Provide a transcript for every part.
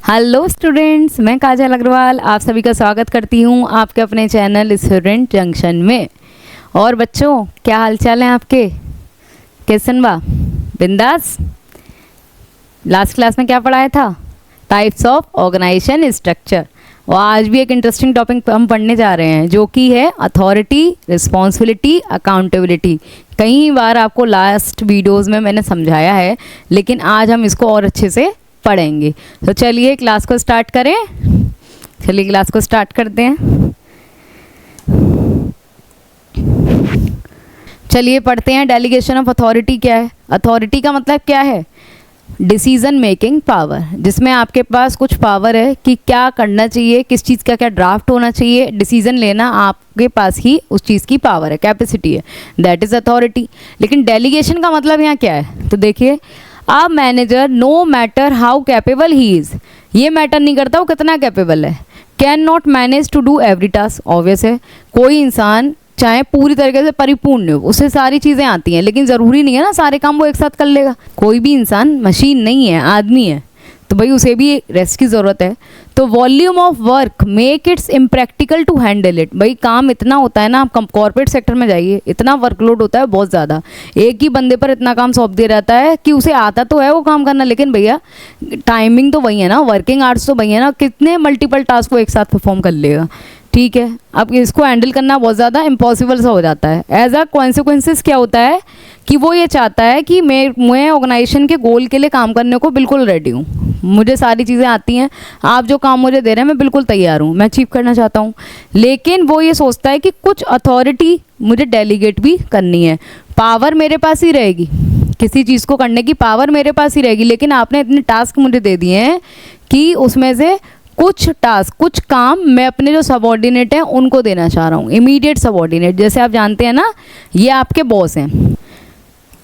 Hello students, मैं काजल अग्रवाल आप सभी का स्वागत करती हूँ आपके अपने चैनल स्टूडेंट जंक्शन में। और बच्चों, क्या हालचाल है आपके? कैसन बा? बिंदास? लास्ट क्लास में क्या पढ़ाया था? Types of organisation structure. और आज भी एक इंटरेस्टिंग टॉपिक हम पढ़ने जा रहे हैं जो कि है अथॉरिटी, रिस्पॉन्सिबिलिटी, अकाउंटेबिलिटी। कई बार आपको लास्ट वीडियोज़ में मैंने समझाया है, लेकिन आज हम इसको और अच्छे से पढ़ेंगे। तो चलिए क्लास को स्टार्ट करें। चलिए क्लास को स्टार्ट करते हैं। चलिए पढ़ते हैं। डेलीगेशन ऑफ अथॉरिटी क्या है? अथॉरिटी का मतलब क्या है? डिसीजन मेकिंग पावर, जिसमें आपके पास कुछ पावर है कि क्या करना चाहिए, किस चीज़ का क्या ड्राफ्ट होना चाहिए, डिसीजन लेना आपके पास ही उस चीज़ की पावर है, कैपेसिटी है, दैट इज़ अथॉरिटी। लेकिन डेलीगेशन का मतलब यहाँ क्या है? तो देखिए, a manager no matter how capable he is, ये मैटर नहीं करता वो कितना कैपेबल है, can not manage to do every task. Obvious है, कोई इंसान चाहे पूरी तरीके से परिपूर्ण हो, उसे सारी चीज़ें आती हैं, लेकिन ज़रूरी नहीं है ना सारे काम वो एक साथ कर लेगा। कोई भी इंसान मशीन नहीं है, आदमी है, तो भाई उसे भी रेस्ट की ज़रूरत है। तो volume of work make its impractical to handle it. भाई काम इतना होता है ना, आप कॉर्पोरेट सेक्टर में जाइए, इतना वर्कलोड होता है बहुत ज़्यादा, एक ही बंदे पर इतना काम सौंप दिया जाता है कि उसे आता तो है वो काम करना, लेकिन भैया टाइमिंग तो वही है ना, वर्किंग आवर्स तो वही है ना, कितने मल्टीपल टास्क वो एक साथ परफॉर्म कर लेगा। ठीक है, अब इसको हैंडल करना बहुत ज़्यादा इम्पॉसिबल सा हो जाता है। एज अ कॉन्सिक्वेंसेस क्या होता है कि वो ये चाहता है कि मैं ऑर्गेनाइजेशन के गोल के लिए काम करने को बिल्कुल रेडी हूँ, मुझे सारी चीज़ें आती हैं, आप जो काम मुझे दे रहे हैं मैं बिल्कुल तैयार हूँ, मैं अचीव करना चाहता हूँ। लेकिन वो ये सोचता है कि कुछ अथॉरिटी मुझे डेलीगेट भी करनी है, पावर मेरे पास ही रहेगी, किसी चीज़ को करने की पावर मेरे पास ही रहेगी, लेकिन आपने इतने टास्क मुझे दे दिए हैं कि उसमें से कुछ टास्क, कुछ काम मैं अपने जो सबऑर्डिनेट हैं उनको देना चाह रहा हूँ, इमीडिएट सबऑर्डिनेट। जैसे आप जानते हैं ना, ये आपके बॉस हैं,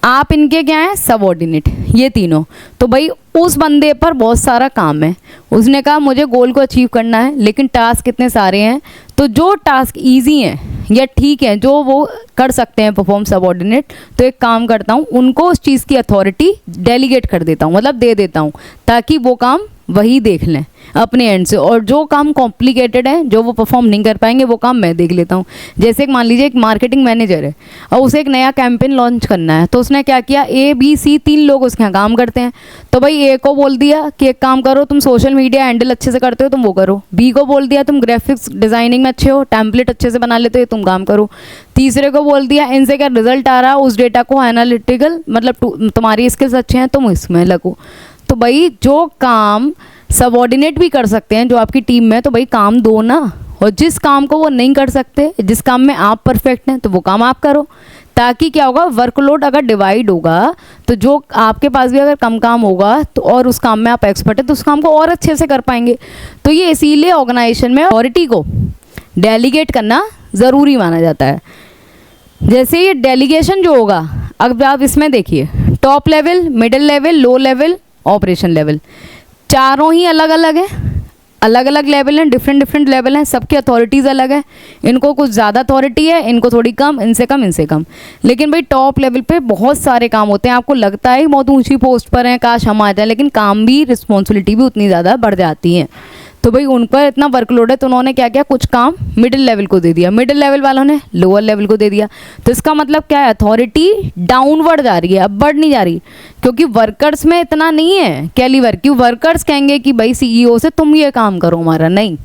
आप इनके क्या हैं? सबऑर्डिनेट, ये तीनों। तो भाई उस बंदे पर बहुत सारा काम है, उसने कहा मुझे गोल को अचीव करना है, लेकिन टास्क कितने सारे हैं। तो जो टास्क इजी हैं या ठीक है, जो वो कर सकते हैं परफॉर्म सबऑर्डिनेट, तो एक काम करता हूँ, उनको उस चीज़ की अथॉरिटी डेलीगेट कर देता हूँ, मतलब दे देता हूँ, ताकि वो काम वही देख लें अपने एंड से। और जो काम कॉम्प्लिकेटेड है, जो वो परफॉर्म नहीं कर पाएंगे, वो काम मैं देख लेता हूँ। जैसे मान लीजिए एक मार्केटिंग मैनेजर है और उसे एक नया कैंपेन लॉन्च करना है, तो उसने क्या किया, ए बी सी तीन लोग उसके यहाँ काम करते हैं। तो भाई ए को बोल दिया कि एक काम करो, तुम सोशल मीडिया हैंडल अच्छे से करते हो, तुम वो करो। बी को बोल दिया तुम ग्राफिक्स डिज़ाइनिंग में अच्छे हो, टेम्पलेट अच्छे से बना लेते हो, तुम काम करो। तीसरे को बोल दिया इनसे क्या रिजल्ट आ रहा है, उस डेटा को एनालिटिकल, मतलब तुम्हारी स्किल्स अच्छे हैं, तुम इसमें लगो। तो भाई जो काम सबऑर्डिनेट भी कर सकते हैं जो आपकी टीम में, तो भाई काम दो ना। और जिस काम को वो नहीं कर सकते, जिस काम में आप परफेक्ट हैं, तो वो काम आप करो, ताकि क्या होगा, वर्कलोड अगर डिवाइड होगा तो जो आपके पास भी अगर कम काम होगा तो, और उस काम में आप एक्सपर्ट है, तो उस काम को और अच्छे से कर पाएंगे। तो ये इसीलिए ऑर्गेनाइजेशन में अथॉरिटी को डेलीगेट करना ज़रूरी माना जाता है। जैसे ये डेलीगेशन जो होगा, अब आप इसमें देखिए, top level, middle level, low level, operation level, चारों ही अलग अलग हैं, अलग अलग लेवल हैं, डिफरेंट लेवल हैं, सबकी अथॉरिटीज़ अलग है। इनको कुछ ज़्यादा अथॉरिटी है, इनको थोड़ी कम, इनसे कम, इनसे कम। लेकिन भाई टॉप लेवल पे बहुत सारे काम होते हैं, आपको लगता है बहुत ऊंची पोस्ट पर हैं, काश हम आ जाए, लेकिन काम भी, रिस्पॉन्सिबिलिटी भी उतनी ज़्यादा बढ़ जाती हैं। तो भाई उन पर इतना वर्कलोड है, तो उन्होंने क्या किया, कुछ काम मिडिल लेवल को दे दिया, मिडिल लेवल वालों ने लोअर लेवल को दे दिया। तो इसका मतलब क्या है, अथॉरिटी डाउनवर्ड जा रही है, अब बढ़ नहीं जा रही, क्योंकि वर्कर्स में इतना नहीं है कैलिबर कि वर्कर्स कहेंगे कि भाई सीईओ से तुम ये काम करो हमारा, नहीं।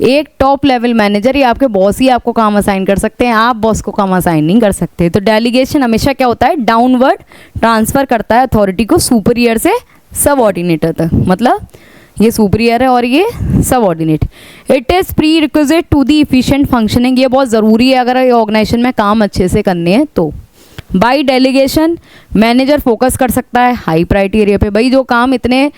एक टॉप लेवल मैनेजर या आपके बॉस ही आपको काम असाइन कर सकते हैं, आप बॉस को काम असाइन नहीं कर सकते। तो डेलीगेशन हमेशा क्या होता है, डाउनवर्ड ट्रांसफ़र करता है अथॉरिटी को सुपीरियर से सबऑर्डिनेटर तक, मतलब ये सुपीरियर है और ये subordinate. It is prerequisite to the efficient functioning, ये बहुत ज़रूरी है अगर ऑर्गेनाइजेशन में काम अच्छे से करने हैं तो। बाई डेलीगेशन मैनेजर फोकस कर सकता है हाई प्रायोरिटी एरिया पे। भाई जो काम इतने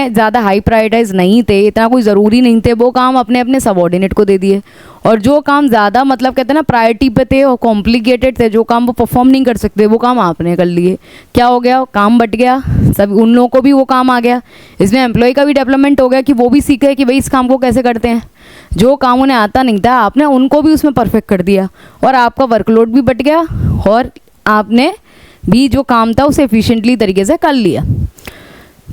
ज़्यादा हाई प्रायोरिटाइज नहीं थे, इतना कोई ज़रूरी नहीं थे, वो काम अपने अपने सबऑर्डिनेट को दे दिए। और जो काम ज़्यादा मतलब कहते हैं ना प्रायोरिटी पे थे और कॉम्प्लिकेटेड थे, जो काम वो परफॉर्म नहीं कर सकते, वो काम आपने कर लिए। क्या हो गया, काम बट गया, सब उन लोगों को भी वो काम आ गया। इसमें एम्प्लॉय का भी डेवलपमेंट हो गया कि वो भी सीखे कि भाई इस काम को कैसे करते हैं। जो काम उन्हें आता नहीं था, आपने उनको भी उसमें परफेक्ट कर दिया, और आपका वर्कलोड भी बट गया, और आपने भी जो काम था उसे एफिशिएंटली तरीके से कर लिया।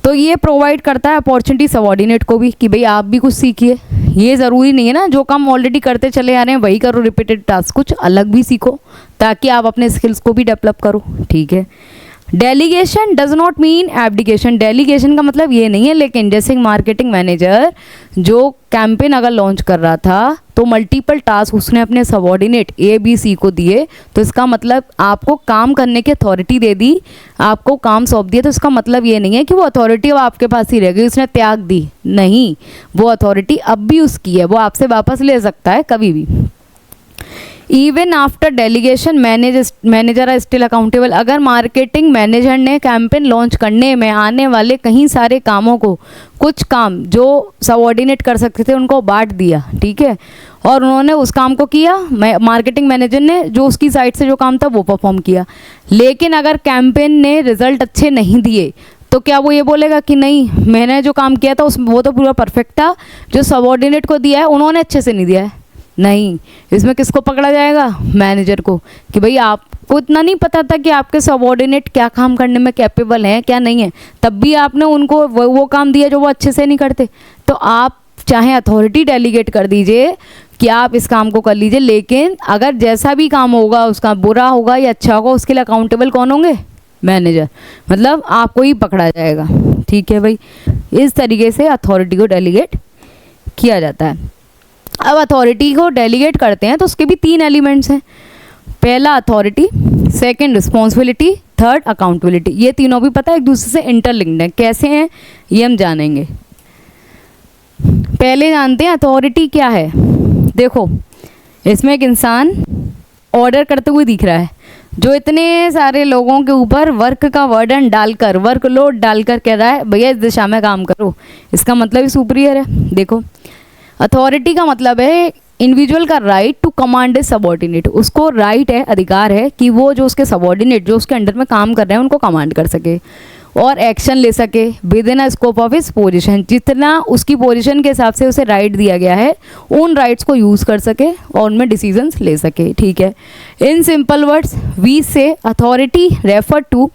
तो ये प्रोवाइड करता है अपॉर्चुनिटी सबॉर्डिनेट को भी कि भाई आप भी कुछ सीखिए। ये ज़रूरी नहीं है ना जो काम ऑलरेडी करते चले आ रहे हैं वही करो रिपीटेड टास्क, कुछ अलग भी सीखो ताकि आप अपने स्किल्स को भी डेवलप करो, ठीक है। Delegation does not mean abdication. Delegation का मतलब ये नहीं है, लेकिन जैसे मार्केटिंग मैनेजर जो कैंपेन अगर लॉन्च कर रहा था तो मल्टीपल टास्क उसने अपने सबॉर्डिनेट ABC को दिए, तो इसका मतलब आपको काम करने की अथॉरिटी दे दी, आपको काम सौंप दिया, तो इसका मतलब ये नहीं है कि वो अथॉरिटी अब आपके पास ही रह गई, उसने त्याग दी, नहीं, वो अथॉरिटी अब भी उसकी है, वो आपसे वापस ले सकता है कभी भी। Even after delegation manager are still accountable. अगर मार्केटिंग मैनेजर ने कैंपेन लॉन्च करने में आने वाले कहीं सारे कामों को, कुछ काम जो सबऑर्डिनेट कर सकते थे उनको बांट दिया, ठीक है, और उन्होंने उस काम को किया, मार्केटिंग मैनेजर ने जो उसकी साइड से जो काम था वो परफॉर्म किया, लेकिन अगर कैंपेन ने रिजल्ट अच्छे नहीं दिए तो क्या वो ये बोलेगा कि नहीं मैंने जो काम किया था वो तो पूरा परफेक्ट था, जो सबऑर्डिनेट को दिया है उन्होंने अच्छे से नहीं दिया है? नहीं, इसमें किसको पकड़ा जाएगा? मैनेजर को, कि भाई आपको इतना नहीं पता था कि आपके सबऑर्डिनेट क्या काम करने में कैपेबल हैं क्या नहीं है, तब भी आपने उनको वो काम दिया जो वो अच्छे से नहीं करते। तो आप चाहे अथॉरिटी डेलीगेट कर दीजिए कि आप इस काम को कर लीजिए, लेकिन अगर जैसा भी काम होगा उसका बुरा होगा या अच्छा होगा उसके लिए अकाउंटेबल कौन होंगे? मैनेजर, मतलब आपको ही पकड़ा जाएगा, ठीक है भाई। इस तरीके से अथॉरिटी को डेलीगेट किया जाता है। अब अथॉरिटी को डेलीगेट करते हैं तो उसके भी 3 एलिमेंट्स हैं। पहला authority, second responsibility, third accountability. ये तीनों भी पता है एक दूसरे से इंटरलिंक्ड है, कैसे हैं ये हम जानेंगे। पहले जानते हैं अथॉरिटी क्या है। देखो, इसमें एक इंसान ऑर्डर करते हुए दिख रहा है जो इतने सारे लोगों के ऊपर वर्क का वर्डन डालकर, वर्कलोड डालकर कह रहा है भैया इस दिशा में काम करो, इसका मतलब ही सुपीरियर है। देखो, अथॉरिटी का मतलब है इंडिविजुअल का right to command a subordinate. उसको राइट है, अधिकार है कि वो जो उसके सबऑर्डिनेट जो उसके अंडर में काम कर रहे हैं उनको कमांड कर सके और एक्शन ले सके with in a scope of his position. जितना उसकी पोजीशन के हिसाब से उसे राइट दिया गया है उन राइट्स को यूज़ कर सके और उनमें डिसीजंस ले सके, ठीक है। In simple words we say authority refer to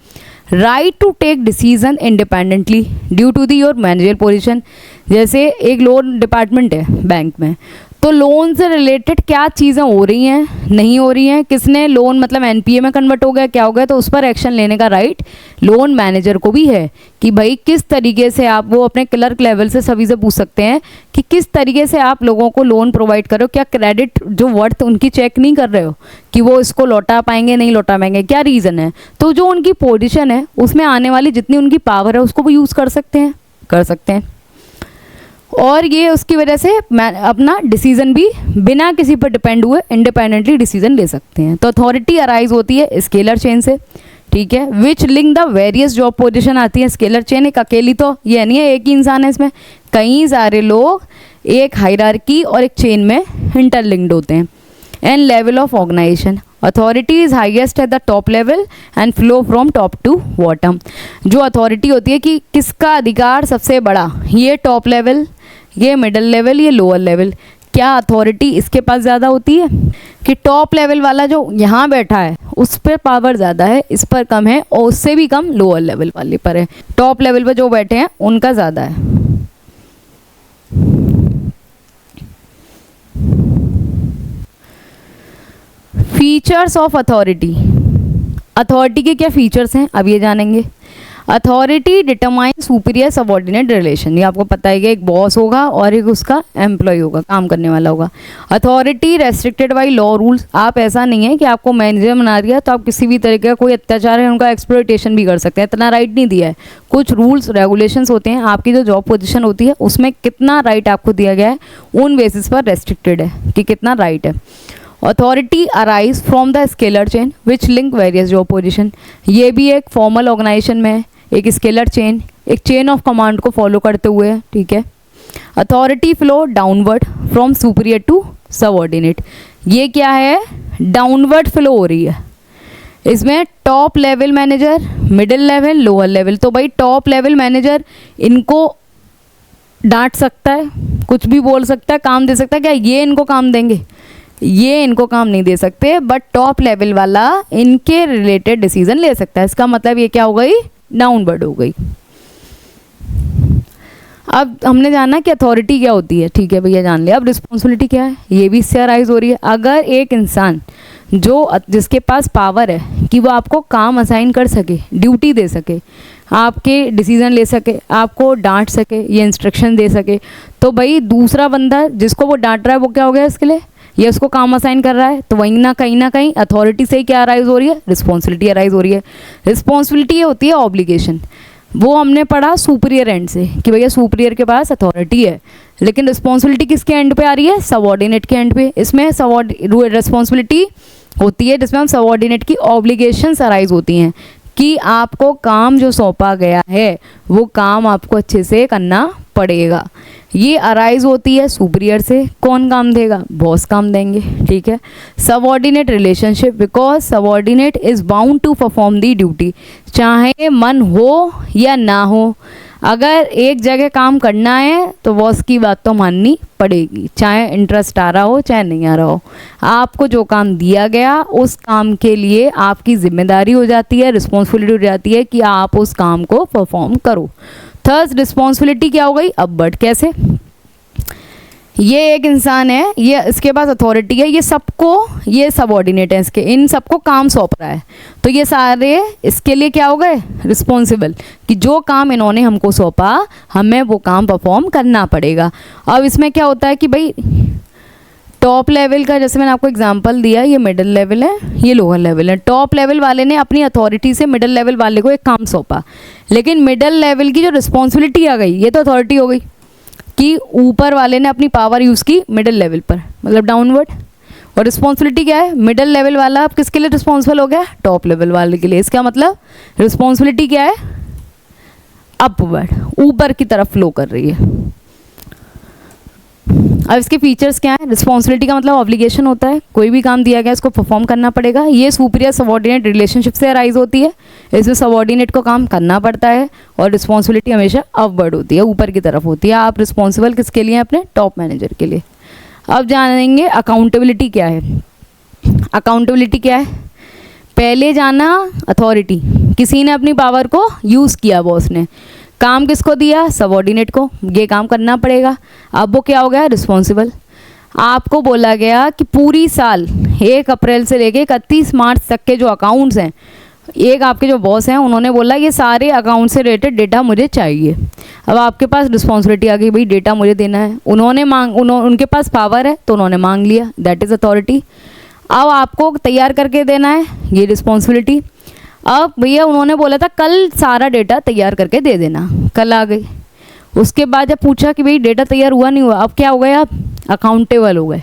right to take decision independently due to the your manager position. जैसे एक लोन डिपार्टमेंट है बैंक में, तो लोन से रिलेटेड क्या चीज़ें हो रही हैं नहीं हो रही हैं, किसने लोन मतलब NPA में कन्वर्ट हो गया क्या हो गया, तो उस पर एक्शन लेने का राइट लोन मैनेजर को भी है कि भाई किस तरीके से आप, वो अपने क्लर्क लेवल से सभी से पूछ सकते हैं कि किस तरीके से आप लोगों को लोन प्रोवाइड करो, क्या क्रेडिट जो वर्थ उनकी चेक नहीं कर रहे हो कि वो इसको लौटा पाएंगे नहीं लौटा पाएंगे, क्या रीज़न है। तो जो उनकी पोजीशन है उसमें आने वाली जितनी उनकी पावर है उसको वो यूज़ कर सकते हैं और ये उसकी वजह से अपना डिसीजन भी बिना किसी पर डिपेंड हुए इंडिपेंडेंटली डिसीजन ले सकते हैं। तो अथॉरिटी अराइज होती है स्केलर चेन से, ठीक है, which link the various job position आती है। स्केलर चेन एक अकेली तो ये नहीं है, एक ही इंसान है, इसमें कई सारे लोग एक हायरार्की और एक चेन में इंटरलिंक्ड होते हैं। And level of organisation, authority is highest at the top level and flow from top to bottom. जो अथॉरिटी होती है कि किसका अधिकार सबसे बड़ा, ये टॉप लेवल, ये मिडिल लेवल, ये लोअर लेवल। क्या अथॉरिटी इसके पास ज़्यादा होती है कि टॉप लेवल वाला जो यहाँ बैठा है उस पर पावर ज़्यादा है, इस पर कम है, और उससे भी कम लोअर लेवल वाले पर है। टॉप लेवल पर जो बैठे हैं उनका ज़्यादा है। फीचर्स ऑफ अथॉरिटी, अथॉरिटी के क्या फीचर्स हैं अब ये जानेंगे। Authority determine superior subordinate relation, ये आपको पता है कि एक बॉस होगा और एक उसका एम्प्लॉय होगा, काम करने वाला होगा। Authority restricted by law rules, आप ऐसा नहीं है कि आपको मैनेजर बना दिया तो आप किसी भी तरीके का कोई अत्याचार है उनका एक्सप्लॉयटेशन भी कर सकते हैं, इतना राइट नहीं दिया है। कुछ रूल्स रेगुलेशंस होते हैं, आपकी जो जॉब पोजीशन होती है उसमें कितना राइट आपको दिया गया है उन बेसिस पर रेस्ट्रिक्टेड है कि कितना राइट है। Authority arise from the scalar chain which link various job position, ये भी एक फॉर्मल ऑर्गेनाइजेशन में है, एक स्केलर चेन, एक चेन ऑफ कमांड को फॉलो करते हुए, ठीक है। Authority flow downward from superior to subordinate, ये क्या है, डाउनवर्ड फ्लो हो रही है। इसमें top level manager, middle level, lower level. तो भाई टॉप लेवल मैनेजर इनको डांट सकता है, कुछ भी बोल सकता है, काम दे सकता है, क्या ये इनको काम देंगे, ये इनको काम नहीं दे सकते, बट टॉप लेवल वाला इनके रिलेटेड डिसीजन ले सकता है। इसका मतलब ये क्या हो गई, डाउनवर्ड हो गई। अब हमने जाना कि अथॉरिटी क्या होती है, ठीक है भैया जान लिया। अब रिस्पॉन्सिबिलिटी क्या है, ये भी इससे अराइज हो रही है। अगर एक इंसान जिसके पास पावर है कि वो आपको काम असाइन कर सके, ड्यूटी दे सके, आपके डिसीजन ले सके, आपको डांट सके, ये इंस्ट्रक्शन दे सके, तो भाई दूसरा बंदा जिसको वो डांट रहा है वो क्या हो गया इसके लिए, ये उसको काम असाइन कर रहा है, तो वहीं ना कहीं अथॉरिटी से ही क्या अराइज हो रही है, रिस्पॉन्सिबिलिटी अराइज हो रही है। रिस्पॉन्सिबिलिटी ये होती है ऑब्लिगेशन, वो हमने पढ़ा सुपीरियर एंड से कि भैया सुपीरियर के पास अथॉरिटी है, लेकिन रिस्पॉन्सिबिलिटी किसके एंड पे आ रही है, सबऑर्डिनेट के एंड पे। इसमें रिस्पॉन्सिबिलिटी होती है जिसमें हम सबऑर्डिनेट की ऑब्लिगेशंस अराइज होती हैं कि आपको काम जो सौंपा गया है वो काम आपको अच्छे से करना पड़ेगा। ये अराइज होती है सुपीरियर से। कौन काम देगा, बॉस काम देंगे, ठीक है। Subordinate relationship, because subordinate is bound to perform the duty, चाहे मन हो या ना हो। अगर एक जगह काम करना है तो बॉस की बात तो माननी पड़ेगी, चाहे इंटरेस्ट आ रहा हो चाहे नहीं आ रहा हो। आपको जो काम दिया गया उस काम के लिए आपकी जिम्मेदारी हो जाती है, रिस्पॉन्सिबिलिटी हो जाती है कि आप उस काम को परफॉर्म करो। थर्ड रिस्पॉन्सिबिलिटी क्या हो गई, अपवर्ड। कैसे, ये एक इंसान है, ये इसके पास अथॉरिटी है, ये सबको, ये सबऑर्डिनेट है इसके, इन सबको काम सौंप रहा है, तो ये सारे इसके लिए क्या हो गए, रिस्पॉन्सिबल, कि जो काम इन्होंने हमको सौंपा हमें वो काम परफॉर्म करना पड़ेगा। अब इसमें क्या होता है कि भाई टॉप लेवल का, जैसे मैंने आपको एग्जांपल दिया, ये मिडिल लेवल है, ये लोअर लेवल है। टॉप लेवल वाले ने अपनी अथॉरिटी से मिडिल लेवल वाले को एक काम सौंपा, लेकिन मिडिल लेवल की जो रिस्पॉन्सिबिलिटी आ गई, ये तो अथॉरिटी हो गई कि ऊपर वाले ने अपनी पावर यूज़ की मिडिल लेवल पर, मतलब डाउनवर्ड। और रिस्पॉन्सिबिलिटी क्या है, मिडिल लेवल वाला अब किसके लिए रिस्पॉन्सिबल हो गया, टॉप लेवल वाले के लिए। इसका मतलब रिस्पॉन्सिबिलिटी क्या है, अपवर्ड, ऊपर की तरफ फ्लो कर रही है। अब इसके फीचर्स क्या है, रिस्पॉन्सिबिलिटी का मतलब ऑब्लिगेशन होता है, कोई भी काम दिया गया इसको परफॉर्म करना पड़ेगा। ये सुपीरियर सबऑर्डिनेट रिलेशनशिप से अराइज होती है, इसमें सबऑर्डिनेट को काम करना पड़ता है, और रिस्पॉन्सिबिलिटी हमेशा अपवर्ड होती है, ऊपर की तरफ होती है। आप रिस्पॉन्सिबल किसके लिए, अपने टॉप मैनेजर के लिए। अब जानेंगे अकाउंटेबिलिटी क्या है। अकाउंटेबिलिटी क्या है, पहले जाना अथॉरिटी, किसी ने अपनी पावर को यूज़ किया, बॉस ने काम किसको दिया, सबऑर्डिनेट को, ये काम करना पड़ेगा। अब वो क्या हो गया, रिस्पॉन्सिबल। आपको बोला गया कि पूरी साल 1 अप्रैल से लेके 31 मार्च तक के जो अकाउंट्स हैं, एक आपके जो बॉस हैं उन्होंने बोला ये सारे अकाउंट से रिलेटेड डेटा मुझे चाहिए। अब आपके पास रिस्पॉन्सिबिलिटी आ गई, भाई डेटा मुझे देना है। उनके पास पावर है तो उन्होंने मांग लिया, दैट इज़ अथॉरिटी। अब आपको तैयार करके देना है, ये रिस्पॉन्सिबिलिटी। अब भैया उन्होंने बोला था कल सारा डेटा तैयार करके दे देना, कल आ गई। उसके बाद जब पूछा कि भाई डेटा तैयार हुआ नहीं हुआ, अब क्या हो गए, आप अकाउंटेबल हो गए।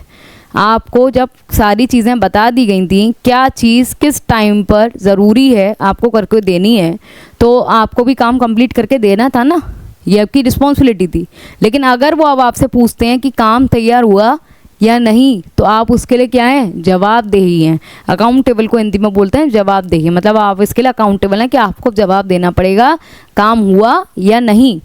आपको जब सारी चीज़ें बता दी गई थी, क्या चीज़ किस टाइम पर ज़रूरी है आपको करके देनी है, तो आपको भी काम कंप्लीट करके देना था ना, ये आपकी रिस्पॉन्सिबिलिटी थी। लेकिन अगर वो अब आपसे पूछते हैं कि काम तैयार हुआ या नहीं, तो आप उसके लिए क्या हैं, जवाबदेही हैं। अकाउंटेबल को हिंदी में बोलते हैं जवाबदेही, मतलब आप इसके लिए अकाउंटेबल हैं कि आपको जवाब देना पड़ेगा काम हुआ या नहीं।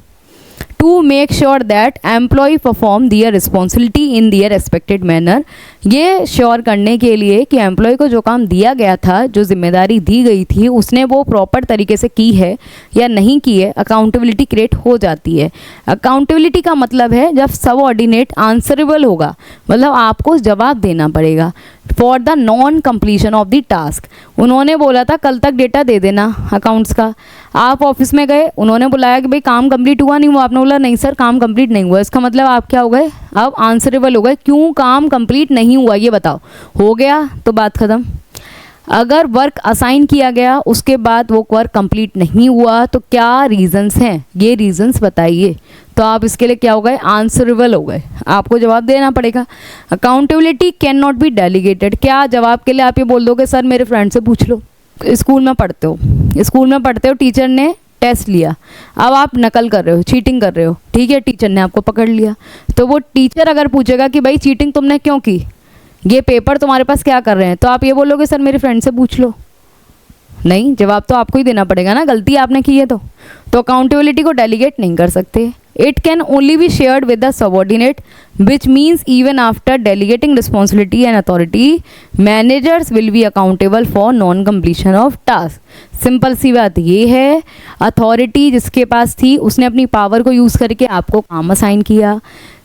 To make sure that employ perform their responsibility in their expected manner, ये श्योर करने के लिए कि एम्प्लॉय को जो काम दिया गया था, जो जिम्मेदारी दी गई थी, उसने वो प्रॉपर तरीके से की है या नहीं की है, अकाउंटेबिलिटी क्रिएट हो जाती है। अकाउंटेबिलिटी का मतलब है जब सबऑर्डिनेट आंसरेबल होगा, मतलब आपको जवाब देना पड़ेगा for the non completion of the task. उन्होंने बोला था कल तक डेटा दे देना अकाउंट्स का, आप ऑफिस में गए, उन्होंने बुलाया कि भाई काम कंप्लीट हुआ नहीं हुआ, आपने बोला नहीं सर काम कंप्लीट नहीं हुआ, इसका मतलब आप क्या हो गए, अब आंसरेबल हो गए, क्यों काम कंप्लीट नहीं हुआ ये बताओ, हो गया तो बात ख़त्म। अगर वर्क असाइन किया गया उसके बाद वो वर्क कंप्लीट नहीं हुआ तो क्या रीजंस हैं, ये रीजंस बताइए, तो आप इसके लिए क्या हो गए, आंसरेबल हो गए, आपको जवाब देना पड़ेगा। Accountability can not be delegated, क्या जवाब के लिए आप ये बोल दोगे सर मेरे फ्रेंड से पूछ लो। स्कूल में पढ़ते हो, टीचर ने टेस्ट लिया, अब आप नकल कर रहे हो, चीटिंग कर रहे हो, ठीक है, टीचर ने आपको पकड़ लिया, तो वो टीचर अगर पूछेगा कि भाई चीटिंग तुमने क्यों की, ये पेपर तुम्हारे पास क्या कर रहे हैं, तो आप ये बोलोगे सर मेरे फ्रेंड से पूछ लो, नहीं, जवाब तो आपको ही देना पड़ेगा ना, गलती आपने की है तो अकाउंटेबिलिटी को डेलीगेट नहीं कर सकते। It can only be shared with the subordinate, which means even after delegating responsibility and authority, managers will be accountable for non-completion of task. Simple सी बात ये है, अथॉरिटी जिसके पास थी उसने अपनी पावर को यूज़ करके आपको काम असाइन किया।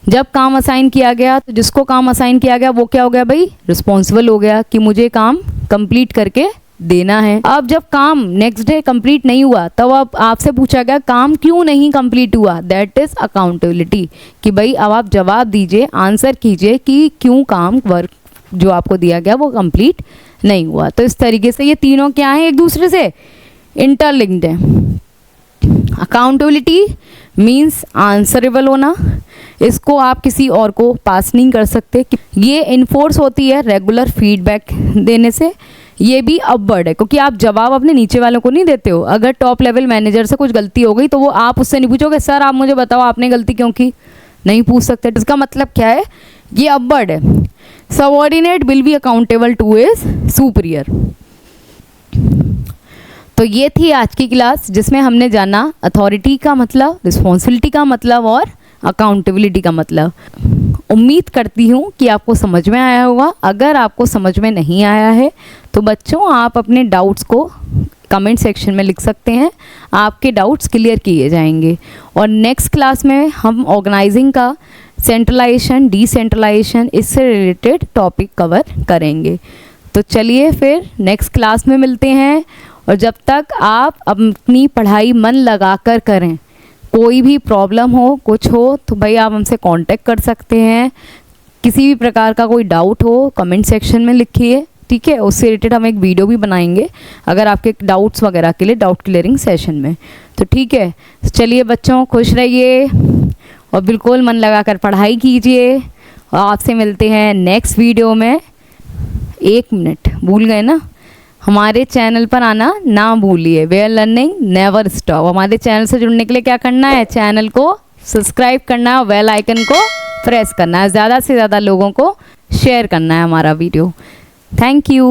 जब काम असाइन किया गया तो जिसको काम असाइन किया गया वो क्या हो गया भाई, रिस्पॉन्सिबल हो गया कि मुझे काम कंप्लीट करके देना है। अब जब काम नेक्स्ट डे कंप्लीट नहीं हुआ तब अब आपसे पूछा गया काम क्यों नहीं कंप्लीट हुआ, दैट इज़ अकाउंटेबिलिटी, कि भाई अब आप जवाब दीजिए, आंसर कीजिए कि क्यों काम वर्क जो आपको दिया गया वो कंप्लीट नहीं हुआ। तो इस तरीके से ये तीनों क्या हैं, एक दूसरे से इंटरलिंक्ड हैं। अकाउंटेबिलिटी मीन्स आंसरेबल होना, इसको आप किसी और को पास नहीं कर सकते। ये इन्फोर्स होती है रेगुलर फीडबैक देने से। ये भी अपवर्ड है क्योंकि आप जवाब अपने नीचे वालों को नहीं देते हो। अगर टॉप लेवल मैनेजर से कुछ गलती हो गई तो वो आप उससे नहीं पूछोगे सर आप मुझे बताओ आपने गलती क्यों की, नहीं पूछ सकते। इसका मतलब क्या है, ये अपवर्ड है। Subordinate will be accountable to his superior. तो ये थी आज की क्लास जिसमें हमने जाना अथॉरिटी का मतलब, रिस्पॉन्सिबिलिटी का मतलब और अकाउंटेबिलिटी का मतलब। उम्मीद करती हूँ कि आपको समझ में आया होगा। अगर आपको समझ में नहीं आया है तो बच्चों आप अपने डाउट्स को कमेंट सेक्शन में लिख सकते हैं, आपके डाउट्स क्लियर किए जाएंगे। और नेक्स्ट क्लास में हम ऑर्गेनाइजिंग का सेंट्रलाइजेशन, डिसेंट्रलाइजेशन, इससे रिलेटेड टॉपिक कवर करेंगे। तो चलिए फिर नेक्स्ट क्लास में मिलते हैं। और जब तक आप अपनी पढ़ाई मन लगाकर करें, कोई भी प्रॉब्लम हो कुछ हो तो भाई आप हमसे कांटेक्ट कर सकते हैं। किसी भी प्रकार का कोई डाउट हो कमेंट सेक्शन में लिखिए, ठीक है। उससे रिलेटेड हम एक वीडियो भी बनाएंगे अगर आपके डाउट्स वगैरह के लिए, डाउट क्लियरिंग सेशन में। तो ठीक है, चलिए बच्चों खुश रहिए और बिल्कुल मन लगाकर पढ़ाई कीजिए। और आपसे मिलते हैं नेक्स्ट वीडियो में। 1 मिनट भूल गए ना, हमारे चैनल पर आना ना भूलिए। Where learning never stop. हमारे चैनल से जुड़ने के लिए क्या करना है, चैनल को सब्सक्राइब करना है, बेल आइकन को प्रेस करना है, ज़्यादा से ज़्यादा लोगों को शेयर करना है हमारा वीडियो। Thank you.